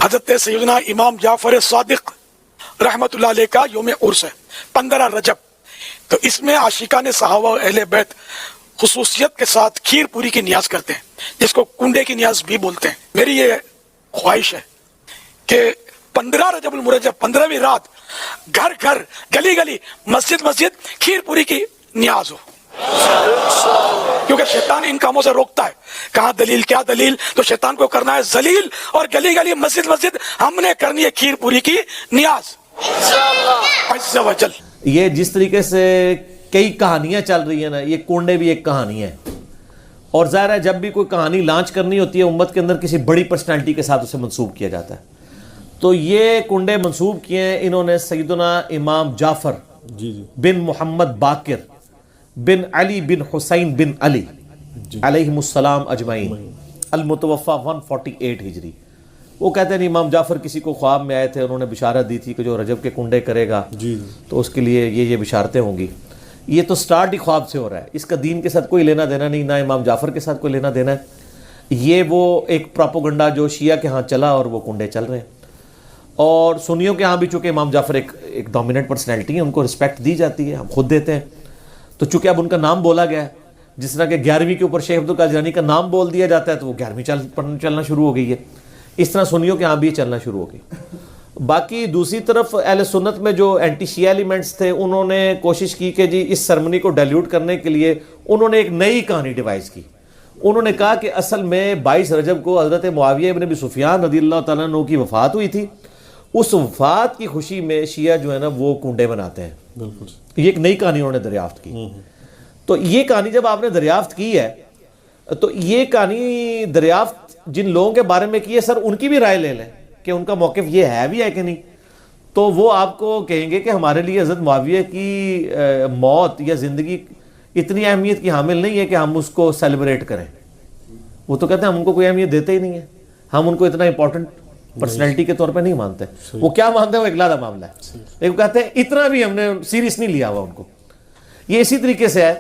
حضرت سیدنا امام جعفر صادق رحمت اللہ علیہ کا یوم عرس ہے 15 رجب. تو اس میں عاشقان صحابہ و اہل بیت خصوصیت کے ساتھ کھیر پوری کی نیاز کرتے ہیں، جس کو کنڈے کی نیاز بھی بولتے ہیں. میری یہ خواہش ہے کہ 15 رجب المرجب 15ویں رات گھر گھر گلی گلی مسجد مسجد کھیر پوری کی نیاز ہو، کیونکہ شیطان ان کاموں سے روکتا ہے. کہاں دلیل، کیا دلیل؟ تو شیطان کو کرنا ہے ذلیل، اور گلی گلی مسجد مسجد ہم نے کرنی ہے کھیر پوری کی نیاز عز و جل. یہ جس طریقے سے کئی کہانیاں چل رہی ہیں نا، یہ کنڈے بھی ایک کہانی ہے. اور ظاہر ہے جب بھی کوئی کہانی لانچ کرنی ہوتی ہے امت کے اندر کسی بڑی پرسنالٹی کے ساتھ اسے منسوب کیا جاتا ہے. تو یہ کنڈے منسوب کیے ہیں انہوں نے سیدنا امام جعفر بن محمد باقر بن علی بن حسین بن علی علیہم السلام اجمعین، المتوفى 148 ہجری. وہ کہتے ہیں امام جعفر کسی کو خواب میں آئے تھے، انہوں نے بشارت دی تھی کہ جو رجب کے کنڈے کرے گا تو اس کے لیے یہ بشارتیں ہوں گی. یہ تو سٹارٹ ہی خواب سے ہو رہا ہے، اس کا دین کے ساتھ کوئی لینا دینا نہیں، نہ امام جعفر کے ساتھ کوئی لینا دینا ہے. یہ وہ ایک پراپوگنڈا جو شیعہ کے ہاں چلا اور وہ کنڈے چل رہے ہیں. اور سنیوں کے ہاں بھی چونکہ امام جعفر ایک ڈومیننٹ پرسنالٹی ہے، ان کو رسپیکٹ دی جاتی ہے، ہم خود دیتے ہیں. تو چونکہ اب ان کا نام بولا گیا ہے، جس طرح کہ 11ویں کے اوپر شیخ عبدالقادر جیلانی کا نام بول دیا جاتا ہے تو وہ 11ویں چلنا شروع ہو گئی ہے. اس طرح سنیوں کے ہاں بھی چلنا شروع ہو گئی. باقی دوسری طرف اہل سنت میں جو اینٹی شیعہ ایلیمنٹس تھے، انہوں نے کوشش کی کہ جی اس سرمنی کو ڈائلیوٹ کرنے کے لیے انہوں نے ایک نئی کہانی ڈیوائز کی. انہوں نے کہا کہ اصل میں 22 رجب کو حضرت معاویہ ابن ابی سفیان رضی اللہ تعالیٰ عنہ کی وفات ہوئی تھی. اس وفات کی خوشی میں شیعہ جو ہے نا وہ کنڈے بناتے ہیں. یہ ایک نئی کہانی انہوں نے دریافت کی. تو یہ کہانی جب آپ نے دریافت کی ہے تو یہ کہانی دریافت جن لوگوں کے بارے میں کی ہے، سر ان کی بھی رائے لے لیں کہ ان کا موقف یہ ہے بھی ہے کہ نہیں. تو وہ آپ کو کہیں گے کہ ہمارے لیے حضرت معاویہ کی موت یا زندگی اتنی اہمیت کی حامل نہیں ہے کہ ہم اس کو سیلیبریٹ کریں. وہ تو کہتے ہیں ہم ان کو کوئی اہمیت دیتے ہی نہیں ہے، ہم ان کو اتنا امپورٹنٹ پرسنالٹی کے طور پہ نہیں مانتے. وہ کیا مانتے ہیں وہ ایک علیحدہ معاملہ ہے، لیکن کہتے ہیں اتنا بھی ہم نے سیریس نہیں لیا ہوا ان کو. یہ اسی طریقے سے ہے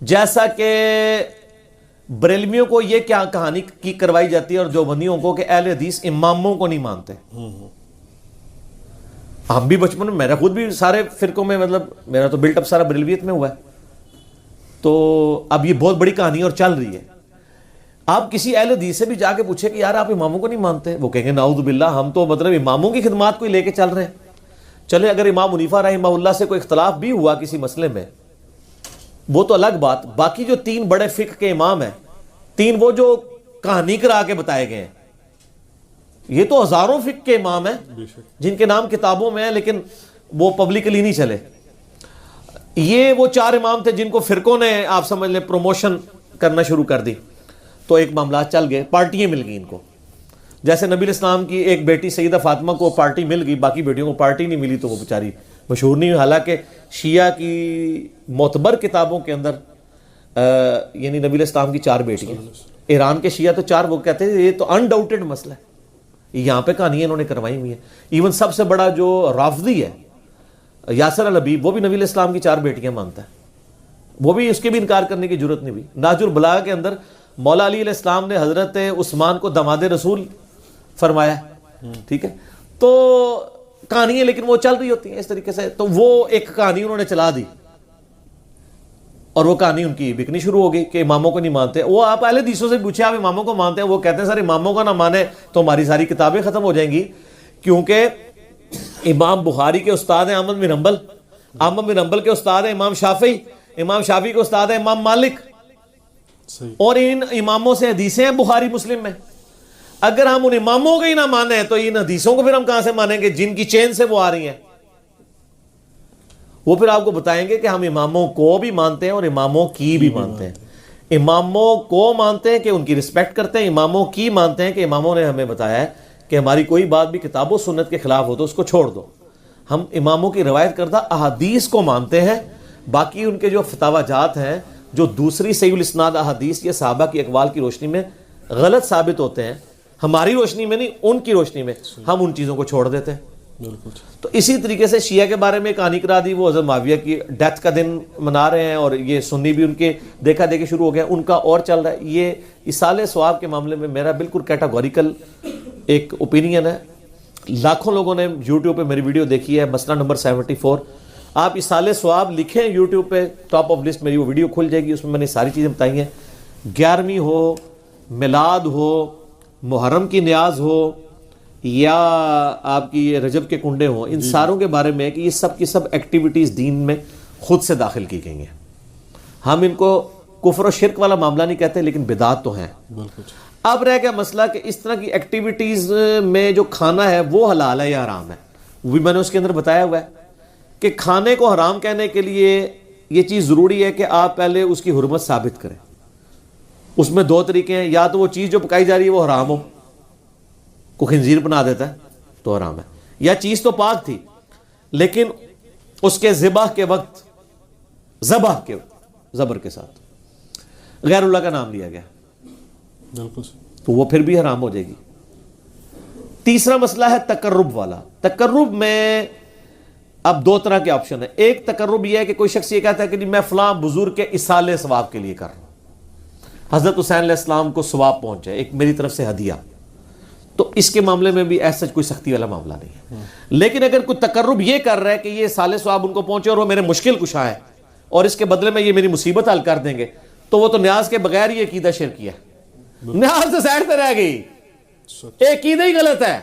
جیسا کہ بریلویوں کو یہ کیا کہانی کی کروائی جاتی ہے اور دیوبندیوں کو کہ اہل حدیث اماموں کو نہیں مانتے. ہم بھی بچپن میں، میرا خود بھی سارے فرقوں میں، مطلب میرا تو بلٹ اپ سارا بریلویت میں ہوا ہے. تو اب یہ بہت بڑی کہانی اور چل رہی ہے. آپ کسی اہل حدیث سے بھی جا کے پوچھے کہ یار آپ اماموں کو نہیں مانتے، وہ کہیں گے نعوذ باللہ ہم تو مطلب اماموں کی خدمات کو لے کے چل رہے ہیں. چلے اگر امام حنیفہ رحمہ اللہ سے کوئی اختلاف بھی ہوا کسی مسئلے میں وہ تو الگ بات. باقی جو 3 بڑے فقہ کے امام ہیں، 3 وہ جو کہانی کرا کے بتائے گئے ہیں، یہ تو ہزاروں فقہ کے امام ہیں جن کے نام کتابوں میں ہیں لیکن وہ پبلکلی نہیں چلے. یہ وہ 4 امام تھے جن کو فرقوں نے آپ سمجھ لیں پروموشن کرنا شروع کر دی. تو ایک معاملات چل گئے، پارٹیاں مل گئی ان کو. جیسے نبی الاسلام کی ایک بیٹی سیدہ فاطمہ کو پارٹی مل گئی، باقی بیٹیوں کو پارٹی نہیں ملی تو وہ بیچاری مشہور نہیں ہوئی. حالانکہ شیعہ کی معتبر کتابوں کے اندر یعنی نبی الاسلام کی 4 بیٹیاں. ایران کے شیعہ تو 4، وہ کہتے ہیں یہ تو انڈاؤٹڈ مسئلہ ہے. یہاں پہ کہانیاں انہوں نے کروائی ہوئی ہیں. ایون سب سے بڑا جو رافضی ہے یاسر الحبیب، وہ بھی نبی الاسلام کی 4 بیٹیاں مانتا ہے. وہ بھی اس کے بھی انکار کرنے کی ضرورت نہیں ہوئی. نہج البلاغہ کے اندر مولا علی علیہ السلام نے حضرت عثمان کو دماد رسول فرمایا. ٹھیک ہے، تو کہانیاں لیکن وہ چل رہی ہوتی ہیں اس طریقے سے. تو وہ ایک کہانی انہوں نے چلا دی اور وہ کہانی ان کی بکنی شروع ہو گئی کہ اماموں کو نہیں مانتے. وہ آپ اہل حدیثوں سے پوچھے آپ اماموں کو مانتے ہیں، وہ کہتے ہیں سر اماموں کو نہ مانے تو ہماری ساری کتابیں ختم ہو جائیں گی، کیونکہ امام بخاری کے استاد ہیں احمد بن حنبل، احمد بن حنبل کے استاد ہیں امام شافعی، امام شافعی کے استاد ہیں امام مالک، اور ان اماموں سے حدیثیں ہیں بخاری مسلم میں. اگر ہم ان اماموں کو ہی نہ مانیں تو ان حدیثوں کو پھر ہم کہاں سے مانیں گے جن کی چین سے وہ آ رہی ہیں. وہ پھر آپ کو بتائیں گے کہ ہم اماموں کو بھی مانتے ہیں اور اماموں کی بھی مانتے ہیں. اماموں کو مانتے ہیں کہ ان کی رسپیکٹ کرتے ہیں، اماموں کی مانتے ہیں کہ اماموں نے ہمیں بتایا ہے کہ ہماری کوئی بات بھی کتاب و سنت کے خلاف ہو تو اس کو چھوڑ دو. ہم اماموں کی روایت کردہ احادیث کو مانتے ہیں. باقی ان کے جو فتاوی جات ہیں جو دوسری صحیح الاسناد احادیث یا صحابہ کی اقوال کی روشنی میں غلط ثابت ہوتے ہیں، ہماری روشنی میں نہیں ان کی روشنی میں ہم ان چیزوں کو چھوڑ دیتے ہیں. تو اسی طریقے سے شیعہ کے بارے میں کہانی کرا دی. وہ حضرت معاویہ کی ڈیتھ کا دن منا رہے ہیں اور یہ سنی بھی ان کے دیکھا دیکھے شروع ہو گیا، ان کا اور چل رہا ہے. یہ اصالہ ثواب کے معاملے میں میرا بالکل کیٹاگوریکل ایک اوپینین ہے, لاکھوں لوگوں نے یوٹیوب پہ میری ویڈیو دیکھی ہے, مسئلہ نمبر 74. آپ اصال ثواب لکھیں یوٹیوب پہ, ٹاپ آف لسٹ میری وہ ویڈیو کھل جائے گی, اس میں میں نے ساری چیزیں بتائی ہیں. 11ویں ہو, میلاد ہو, محرم کی نیاز ہو, یا آپ کی یہ رجب کے کنڈے ہوں, ان ساروں کے بارے میں کہ یہ سب کی سب ایکٹیویٹیز دین میں خود سے داخل کی گئی ہیں. ہم ان کو کفر و شرک والا معاملہ نہیں کہتے, لیکن بدعات تو ہیں. اب رہ گیا مسئلہ کہ اس طرح کی ایکٹیویٹیز میں جو کھانا ہے وہ حلال ہے یا حرام ہے. وہ بھی میں نے اس کے اندر بتایا ہوا ہے کہ کھانے کو حرام کہنے کے لیے یہ چیز ضروری ہے کہ آپ پہلے اس کی حرمت ثابت کریں. اس میں 2 طریقے ہیں, یا تو وہ چیز جو پکائی جا رہی ہے وہ حرام ہو, کو خنزیر بنا دیتا ہے تو حرام ہے, یا چیز تو پاک تھی لیکن اس کے ذبح کے وقت زبر کے ساتھ غیر اللہ کا نام لیا گیا, تو وہ پھر بھی حرام ہو جائے گی. تیسرا مسئلہ ہے تقرب والا. تقرب میں اب 2 طرح کے آپشن ہیں. ایک تقرب یہ ہے کہ کوئی شخص یہ کہتا ہے کہ میں فلاں بزرگ کے اصالے ثواب کے لیے کر رہا ہوں, حضرت حسین علیہ السلام کو ثواب پہنچے, ایک میری طرف سے ہدیہ. تو اس کے معاملے میں بھی ایسا کوئی سختی والا معاملہ نہیں ہے. لیکن اگر کوئی تقرب یہ کر رہا ہے کہ یہ سال ثواب ان کو پہنچے اور وہ میرے مشکل کشا ہے اور اس کے بدلے میں یہ میری مصیبت حل کر دیں گے, تو وہ تو نیاز کے بغیر ہی عقیدہ شرک ہے. نیاز تو سائڈ پہ رہ گئی, عقیدہ ہی غلط ہے.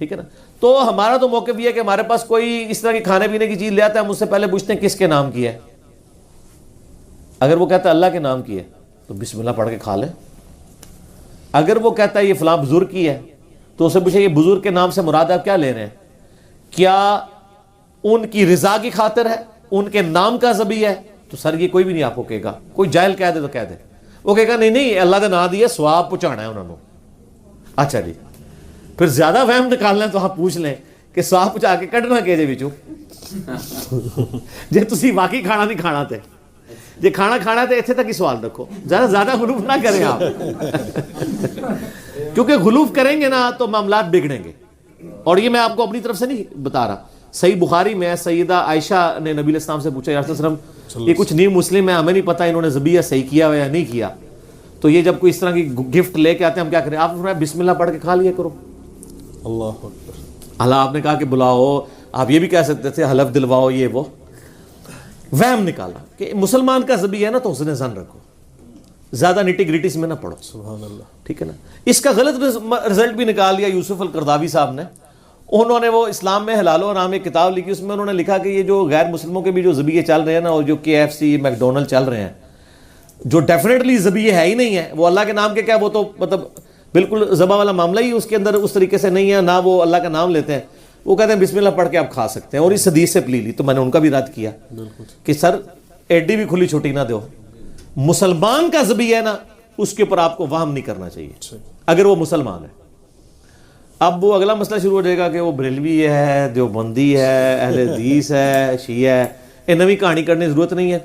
ٹھیک ہے نا. تو ہمارا تو موقف یہ ہے کہ ہمارے پاس کوئی اس طرح کی کھانے پینے کی چیز لے آتا ہے, ہم اس سے پہلے پوچھتے ہیں کس کے نام کی ہے. اگر وہ کہتا ہے اللہ کے نام کی ہے تو بسم اللہ پڑھ کے کھا لیں. اگر وہ کہتا ہے یہ فلاں بزرگ کی ہے تو اسے پوچھے یہ بزرگ کے نام سے مراد آپ کیا لے رہے ہیں, کیا ان کی رضا کی خاطر ہے, ان کے نام کا ذبیح ہے؟ تو سر یہ کوئی بھی نہیں آپ کو کہے گا. کوئی جاہل کہہ دے تو کہہ دے, وہ کہے گا نہیں اللہ کا نام دیا ثواب پہنچانا ہے انہوں نے. اچھا جی, پھر زیادہ وہم نکالنا ہے تو آپ پوچھ لیں کہ ثواب پہنچا کے کڈنا کہ جے وچوں جے تسی واقعی کھانا نہیں کھانا تے, جے کھانا کھانا تے ایتھے تک ہی سوال رکھو, زیادہ غلوف نہ کریں آپ کیونکہ غلوف کریں گے نا تو معاملات بگڑیں گے. اور یہ میں آپ کو اپنی طرف سے نہیں بتا رہا. صحیح بخاری میں سیدہ عائشہ نے نبی علیہ السلام سے پوچھا یا رسول اللہ علیہ وسلم یہ کچھ نیو مسلم ہے, ہمیں نہیں پتا انہوں نے ذبیحہ صحیح کیا ہوا یا نہیں کیا, تو یہ جب کوئی اس طرح کی گفٹ لے کے آتے ہیں ہم کیا کریں؟ آپ نے فرمایا بسم اللہ پڑھ کے کھا لیا کرو. اللہ اکبر. اللہ آپ نے کہا کہ بلاؤ, آپ یہ بھی کہہ سکتے تھے حلف دلواؤ, یہ وہ وہم نکالا کہ مسلمان کا ذبیحہ ہے نا تو حسن ظن رکھو, زیادہ نٹی گریٹیز میں نہ پڑھو. سبحان اللہ. ٹھیک ہے نا. اس کا غلط رزلٹ بھی نکال لیا یوسف القرداوی صاحب نے. انہوں نے وہ اسلام میں حلال و حرام ایک کتاب لکھی, اس میں انہوں نے لکھا کہ یہ جو غیر مسلموں کے بھی جو ذبیحے چل رہے ہیں نا, اور جو KFC میکڈونلڈ چل رہے ہیں, جو ڈیفینیٹلی ذبیحے ہے ہی نہیں ہے, وہ اللہ کے نام کے کیا, وہ تو مطلب بالکل ذبح والا معاملہ ہی اس کے اندر اس طریقے سے نہیں ہے, نہ وہ اللہ کا نام لیتے ہیں. وہ کہتے ہیں بسم اللہ پڑھ کے آپ کھا سکتے ہیں, اور اس حدیث سے پلی لی. تو میں نے ان کا بھی رد کیا کہ سر ایڈی بھی کھلی چھوٹی نہ دو, مسلمان کا ذبیحہ ہے نا اس کے اوپر آپ کو وہم نہیں کرنا چاہیے اگر وہ مسلمان ہے. اب وہ اگلا مسئلہ شروع ہو جائے گا کہ وہ بریلوی ہے, دیوبندی ہے, اہل حدیث ہے, شیعہ ہے. یہ نئی کہانی کرنے کی ضرورت نہیں ہے.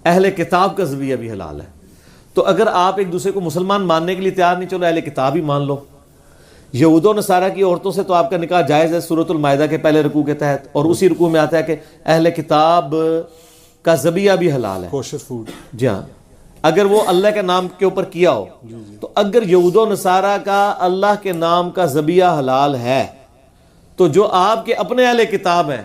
اہل کتاب کا ذبیحہ بھی حلال ہے. تو اگر آپ ایک دوسرے کو مسلمان ماننے کے لیے تیار نہیں, چلو اہل کتاب ہی مان لو. یہود و نصارہ کی عورتوں سے تو آپ کا نکاح جائز ہے سورۃ المائدہ کے پہلے رکوع کے تحت, اور اسی رکوع میں آتا ہے کہ اہل کتاب کا ذبیحہ بھی حلال ہے. کوشر فوڈ. جی ہاں, اگر وہ اللہ کے نام کے اوپر کیا ہو. تو اگر یہود و نصارہ کا اللہ کے نام کا ذبیحہ حلال ہے, تو جو آپ کے اپنے اہل کتاب ہیں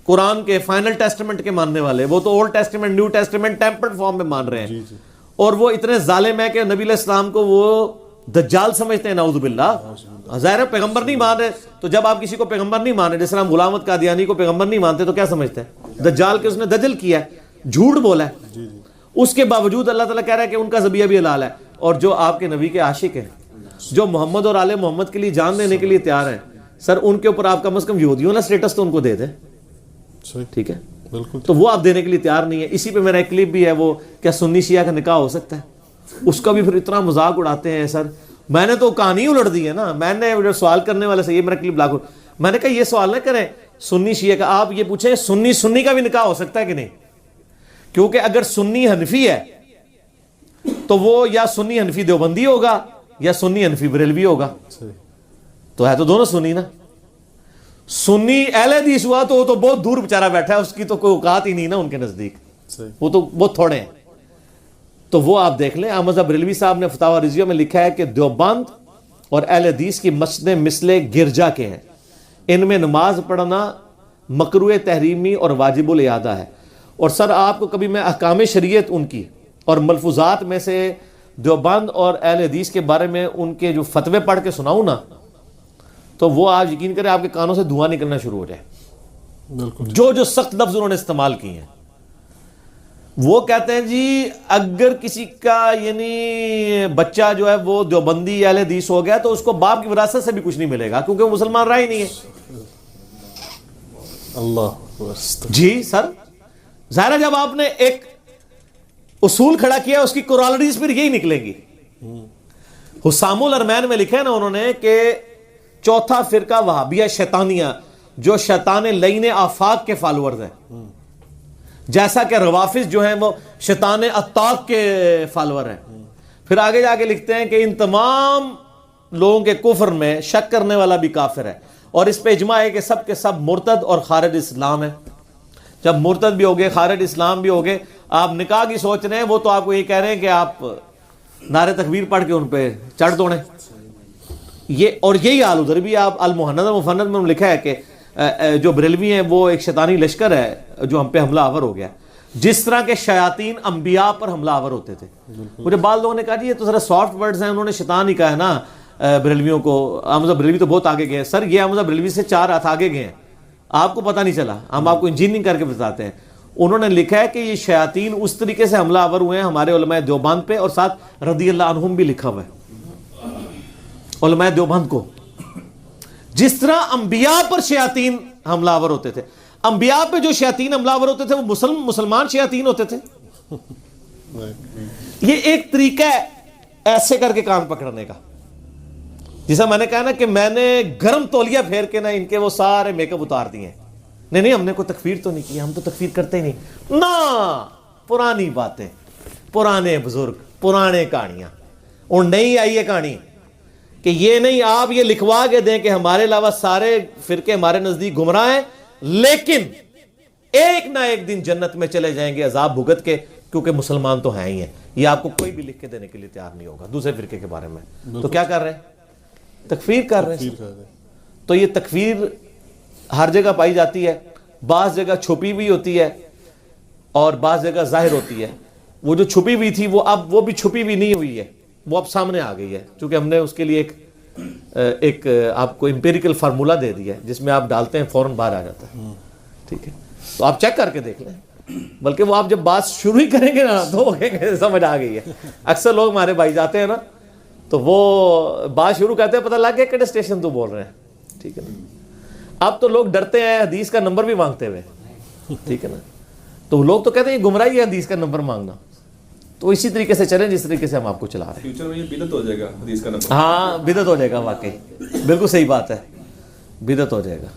قرآن کے فائنل ٹیسٹمنٹ کے ماننے والے, وہ تو old testament new testament tempered form میں مان رہے ہیں, اور وہ اتنے ظالم ہیں کہ نبی علیہ السلام کو وہ دجال سمجھتے ہیں, نعوذ باللہ. ظاہر ہے پیغمبر نہیں مان رہے, تو جب آپ کسی کو پیغمبر نہیں مان رہے, جیسے ہم غلام احمد قادیانی کو پیغمبر نہیں مانتے, تو کیا سمجھتے ہیں؟ دجال کے اس نے دجل کیا ہے, جھوٹ بولا ہے. اس کے باوجود اللہ تعالیٰ کہہ رہا ہے کہ ان کا ذبیحہ بھی حلال ہے. اور جو آپ کے نبی کے عاشق ہیں, جو محمد اور آل محمد کے لیے جان دینے کے لیے تیار ہیں, سر ان کے اوپر آپ کم از کم یہودیوں نا اسٹیٹس تو ان کو دے دیں. ٹھیک ہے, بالکل. تو وہ آپ دینے کے لیے تیار نہیں ہے. اسی پہ میرا ایک کلپ بھی ہے, وہ کیا سنی شیعہ کا نکاح ہو سکتا ہے, اس کا بھی پھر اتنا مذاق اڑاتے ہیں. سر میں نے تو کہانی الٹ دی ہے نا, میں نے سوال کرنے والے سے یہ میرا کلپ بلاک, میں نے کہا یہ سوال نہ کریں سنی شیعہ کا, آپ یہ پوچھیں سنی کا بھی نکاح ہو سکتا ہے کہ نہیں. کیونکہ اگر سنی حنفی ہے تو وہ یا سنی حنفی دیوبندی ہوگا یا سنی حنفی بریلوی ہوگا, تو ہے تو دونوں سنی نا. سنی اہل حدیث ہوا تو وہ تو بہت دور بیچارہ بیٹھا ہے, اس کی تو کوئی اوقات ہی نہیں نا ان کے نزدیک, وہ تو بہت تھوڑے ہیں. تو وہ آپ دیکھ لیں, احمد بریلوی صاحب نے فتاوی رضویہ میں لکھا ہے کہ دیوبند اور اہل حدیث کی مسجدیں مثل گرجا کے ہیں، ان میں نماز پڑھنا مکروہ تحریمی اور واجب الاعادہ ہے۔ اور سر آپ کو کبھی میں احکام شریعت ان کی اور ملفوظات میں سے دیوبند اور اہل حدیث کے بارے میں ان کے جو فتوے پڑھ کے سناؤں نا، تو وہ آج یقین کریں آپ کے کانوں سے دھواں نکلنا شروع ہو جائے۔ بالکل جو سخت لفظ انہوں نے استعمال کیے ہیں، وہ کہتے ہیں جی اگر کسی کا یعنی بچہ جو ہے وہ دیوبندی اہل حدیث ہو گیا تو اس کو باپ کی وراثت سے بھی کچھ نہیں ملے گا، کیونکہ وہ مسلمان رہا ہی نہیں ہے۔ اللہ اکبر۔ جی سر، ظاہر ہے جب آپ نے ایک اصول کھڑا کیا اس کی کورالریز پھر یہی نکلیں گی۔ حسام الارمین میں لکھا ہے نا انہوں نے کہ چوتھا فرقہ وہابیہ شیطانیہ جو شیطان لعین آفاق کے فالورز ہیں، جیسا کہ روافظ جو ہیں وہ شیطان اتاق کے فالور ہیں۔ پھر آگے جا کے لکھتے ہیں کہ ان تمام لوگوں کے کفر میں شک کرنے والا بھی کافر ہے، اور اس پہ اجماع ہے کہ سب کے سب مرتد اور خارج اسلام ہے۔ جب مرتد بھی ہو گئے، خارج اسلام بھی ہو گئے، آپ نکاح کی سوچ رہے ہیں، وہ تو آپ کو یہ کہہ رہے ہیں کہ آپ نعرے تکبیر پڑھ کے ان پہ چڑھ دوڑیں۔ یہ اور یہی حال ادھر بھی، آپ المحند المفند میں لکھا ہے کہ جو بریلوی ہیں وہ ایک شیطانی لشکر ہے جو ہم پہ حملہ آور ہو گیا، جس طرح کے شیاطین انبیاء پر حملہ آور ہوتے تھے۔ مجھے بعض لوگوں نے کہا جی یہ تو ذرا سافٹ ورڈز ہیں، انہوں نے شیطان ہی کہا ہے نا بریلویوں کو، احمد بریلوی تو بہت آگے گئے ہیں۔ سر یہ احمد بریلوی سے 4 ہاتھ آگے گئے ہیں، آپ کو پتہ نہیں چلا، ہم آپ کو انجینئرنگ کر کے بتاتے ہیں۔ انہوں نے لکھا ہے کہ یہ شیاطین اس طریقے سے حملہ آور ہوئے ہیں ہمارے علماء دیوبند پہ، اور ساتھ رضی اللہ عنہم بھی لکھا ہوا ہے علماء دیوبند کو، جس طرح انبیاء پر شیاطین حملہ آور ہوتے تھے۔ انبیاء پہ جو شیاطین حملہ آور ہوتے تھے وہ مسلمان شیاطین ہوتے تھے۔ یہ ایک طریقہ ہے ایسے کر کے کان پکڑنے کا، جیسا میں نے کہا نا کہ میں نے گرم تولیہ پھیر کے نا ان کے وہ سارے میک اپ اتار دیے ہیں۔ نہیں ہم نے کوئی تکفیر تو نہیں کی، ہم تو تکفیر کرتے ہی نہیں نا، پرانی باتیں، پرانے بزرگ، پرانے کہانیاں، اور نہیں آئی ہے کہانی کہ یہ نہیں آپ یہ لکھوا کے دیں کہ ہمارے علاوہ سارے فرقے ہمارے نزدیک گمراہ ہیں، لیکن ایک نہ ایک دن جنت میں چلے جائیں گے عذاب بھگت کے، کیونکہ مسلمان تو ہیں ہی ہیں۔ یہ آپ کو کوئی بھی لکھ کے دینے کے لیے تیار نہیں ہوگا دوسرے فرقے کے بارے میں۔ تو کیا کر رہے ہیں؟ تکفیر کر رہے ہیں۔ تو یہ تکفیر ہر جگہ پائی جاتی ہے، بعض جگہ چھپی ہوئی ہوتی ہے اور بعض جگہ ظاہر ہوتی ہے۔ وہ جو چھپی ہوئی تھی وہ اب وہ بھی چھپی ہوئی نہیں ہوئی ہے، وہ اب سامنے آ گئی ہے، چونکہ ہم نے اس کے لیے ایک آپ کو امپیریکل فارمولا دے دیا ہے جس میں آپ ڈالتے ہیں فوراً باہر آ جاتا ہے۔ ٹھیک ہے، تو آپ چیک کر کے دیکھ لیں، بلکہ وہ آپ جب بات شروع ہی کریں گے نا تو سمجھ آ گئی ہے۔ اکثر لوگ ہمارے بھائی جاتے ہیں نا تو وہ بات شروع کرتے ہیں، پتہ لگ گیا کہڑے اسٹیشن تو بول رہے ہیں۔ ٹھیک ہے نا، اب تو لوگ ڈرتے ہیں حدیث کا نمبر بھی مانگتے ہوئے۔ ٹھیک ہے نا، تو لوگ تو کہتے ہیں یہ گمراہی ہے حدیث کا نمبر مانگنا۔ تو اسی طریقے سے چلیں جس طریقے سے ہم آپ کو چلا رہے ہیں۔ فیوچر میں یہ بدعت ہو جائے گا حدیث کا نمبر۔ ہاں بدعت ہو جائے گا، واقعی بالکل صحیح بات ہے، بدعت ہو جائے گا۔